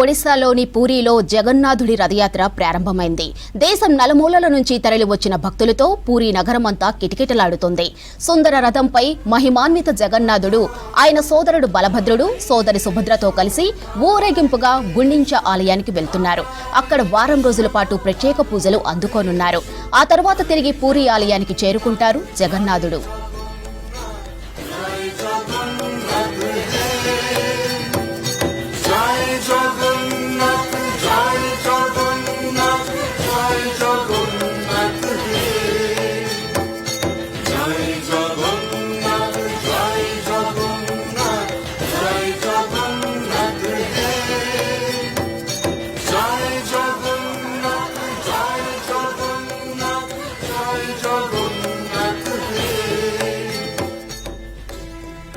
ఒడిశాలోని పూరీలో జగన్నాథుడి రథయాత్ర ప్రారంభమైంది. దేశం నలుమూలల నుంచి తరలి వచ్చిన భక్తులతో పూరీ నగరమంతా కిటకిటలాడుతుంది. సుందర రథంపై మహిమాన్విత జగన్నాథుడు ఆయన సోదరుడు బలభద్రుడు, సోదరి సుభద్రతో కలిసి ఊరేగింపుగా గుండించ ఆలయానికి వెళ్తున్నారు. అక్కడ వారం రోజుల పాటు ప్రత్యేక పూజలు అందుకోనున్నారు. ఆ తర్వాత తిరిగి పూరీ ఆలయానికి చేరుకుంటారు జగన్నాథుడు.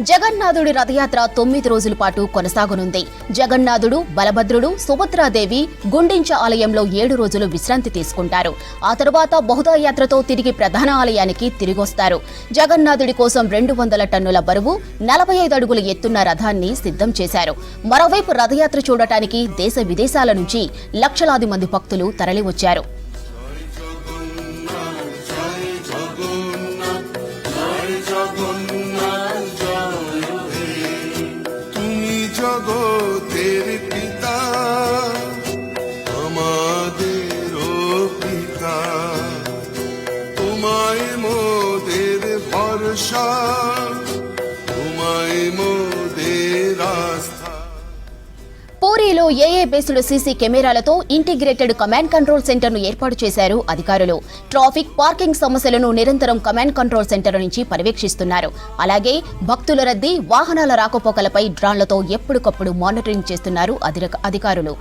జగన్నాథుడి రథయాత్ర 9 రోజుల పాటు కొనసాగనుంది. జగన్నాథుడు, బలభద్రుడు, సుభద్రాదేవి గుండించ ఆలయంలో 7 రోజులు విశ్రాంతి తీసుకుంటారు. ఆ తర్వాత బహుదాయాత్రతో తిరిగి ప్రధాన ఆలయానికి తిరిగొస్తారు. జగన్నాథుడి కోసం 200 టన్నుల బరువు, 45 అడుగుల ఎత్తున్న రథాన్ని సిద్ధం చేశారు. మరోవైపు రథయాత్ర చూడటానికి దేశ విదేశాల నుంచి లక్షలాది మంది భక్తులు తరలివచ్చారు. জগতের পিতা আমাদের পিতা, তোমায় মোদের ভরসা, তোমায় মোদের আস্থা. పూరీలో ఏఏ బేస్డ్ సీసీ కెమెరాలతో ఇంటిగ్రేటెడ్ కమాండ్ కంట్రోల్ సెంటర్ను ఏర్పాటు చేశారు అధికారులు. ట్రాఫిక్, పార్కింగ్ సమస్యలను నిరంతరం కమాండ్ కంట్రోల్ సెంటర్ నుంచి పర్యవేక్షిస్తున్నారు. అలాగే భక్తుల రద్దీ, వాహనాల రాకపోకలపై డ్రోన్లతో ఎప్పటికప్పుడు మానిటరింగ్ చేస్తున్నారు అధికారులు.